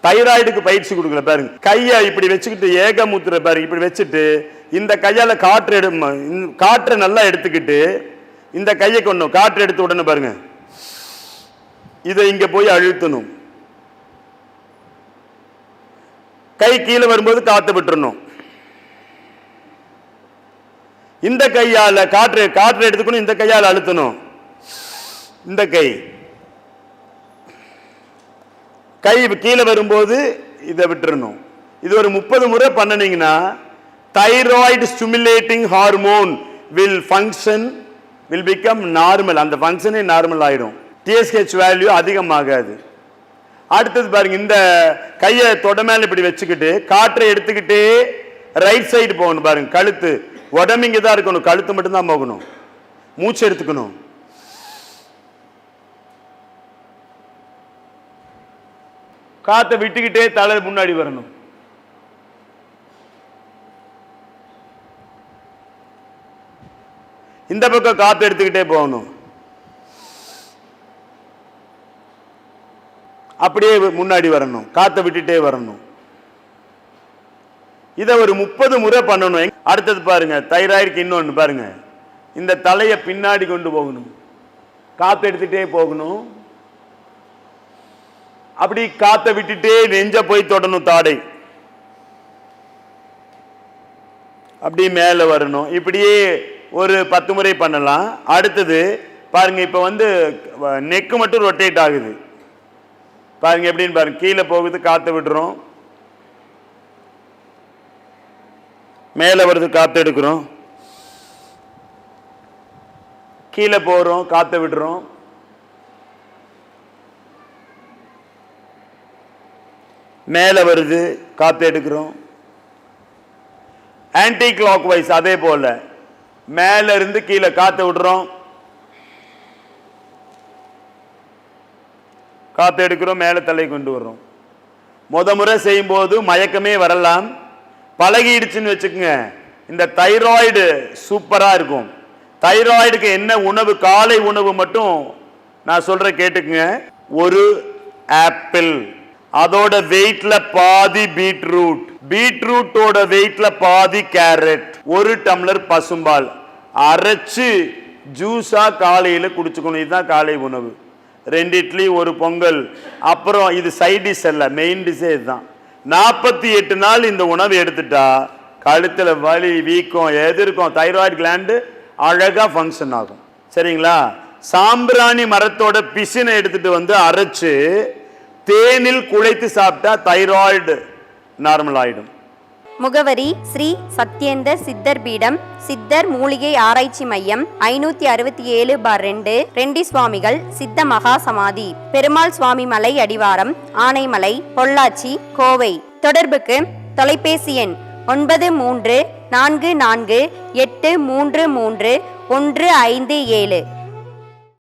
தைராய்டுக்கு பயிற்சி கொடுக்கல பாருங்க. கையை இப்படி வச்சுக்கிட்டு ஏகமுத்திர பாருங்க, இப்படி வச்சுட்டு இந்த கையால காற்றை நல்லா எடுத்துக்கிட்டு இந்த கையை கொண்டு காற்று எடுத்த உடனே பாருங்க இதை இங்க போய் அழுத்தணும். கை கீழே வரும்போது காத்து விட்டுறணும். இந்த கையால காற்று எடுத்துக்கணும், இந்த கையால அழுத்தணும். இந்த கை கீழே வரும்போது இதை விட்டுறணும். இது ஒரு 30 முறை பண்ணனீங்கன்னா thyroid stimulating hormone will become normal. அந்த ஃபங்க்ஷனே நார்மல் ஆயிடும். TSH வேல்யூ அதிகமாகாது. அடுத்தது பாருங்க, இந்த கையை தொட மேல இப்படி வச்சுக்கிட்டு காற்றை எடுத்துக்கிட்டே ரைட் சைடு போகணும் பாருங்க. கழுத்து உடம்பு இங்கே தான் இருக்கணும், கழுத்து மட்டும்தான் போகணும். மூச்சு எடுத்துக்கணும். காற்றை விட்டுக்கிட்டே தலை முன்னாடி வரணும். இந்த பக்கம் காற்று எடுத்துக்கிட்டே போகணும். அப்படியே முன்னாடி வரணும், காற்றை விட்டுட்டே வரணும். இதை ஒரு 30 முறை பண்ணணும். அடுத்தது பாருங்க, தைராய்டுக்கு இன்னொன்று பாருங்க, இந்த தலையை பின்னாடி கொண்டு போகணும், காற்று எடுத்துட்டே போகணும். அப்படி காற்றை விட்டுட்டே நெஞ்ச போய் தொடணும், தாடை அப்படி மேலே வரணும். இப்படியே ஒரு 10 முறை பண்ணலாம். அடுத்தது பாருங்க, இப்போ வந்து நெக்கு மட்டும் ரொட்டேட் ஆகுது பாருங்க. எப்படின்னு பாருங்க, கீழே போகுது, காற்று விடுறோம், மேலே வருது, காற்று எடுக்கிறோம், கீழே போகிறோம், காற்றை விடுறோம், மேலே வருது, காற்று எடுக்கிறோம். ஆன்டி கிளாக் வைஸ் அதே போல மேல இருந்து கீழே காற்று விடுறோம், காற்று எடுக்கிறோம், மேலே தலை கொண்டு வர்றோம். முறை செய்யும் போது மயக்கமே வரலாம். பழகிடுச்சுன்னு வச்சுக்கோங்க, இந்த தைராய்டு சூப்பரா இருக்கும். தைராய்டுக்கு என்ன உணவு, காலை உணவு மட்டும் நான் சொல்ற கேட்டுக்குங்க. ஒரு ஆப்பிள், அதோட வெயிட்ல பாதி பீட்ரூட், பீட்ரூட்டோட வெயிட்ல பாதி கேரட், 1 டம்ளர் பசும்பால் அரைச்சு ஜூஸா காலையில குடிச்சுக்கணும். இதுதான் காலை உணவு. 2 இட்லி, 1 பொங்கல். அப்புறம் இது சைட் டிஷ் அல்ல, மெயின் டிஷ்ஷே இதுதான். 48 நாள் இந்த உணவு எடுத்துட்டா கழுத்துல வலி, வீக்கம் எது இருக்கும், தைராய்டு கிளாண்டு அழகா ஃபங்க்ஷன் ஆகும். சரிங்களா? சாம்பிராணி மரத்தோட பிசினை எடுத்துட்டு வந்து அரைச்சு தேனில் குழைத்து சாப்பிட்டா தைராய்டு நார்மல் ஆயிடும். முகவரி: ஸ்ரீ சத்யேந்தர் சித்தர் பீடம், சித்தர் மூலிகை ஆராய்ச்சி மையம், 567/2, ரெண்டி சுவாமிகள் சித்த மகா சமாதி, பெருமாள் சுவாமி மலை அடிவாரம், ஆனைமலை, பொள்ளாச்சி, கோவை. தொடர்புக்கு தொலைபேசி எண் 9344833157.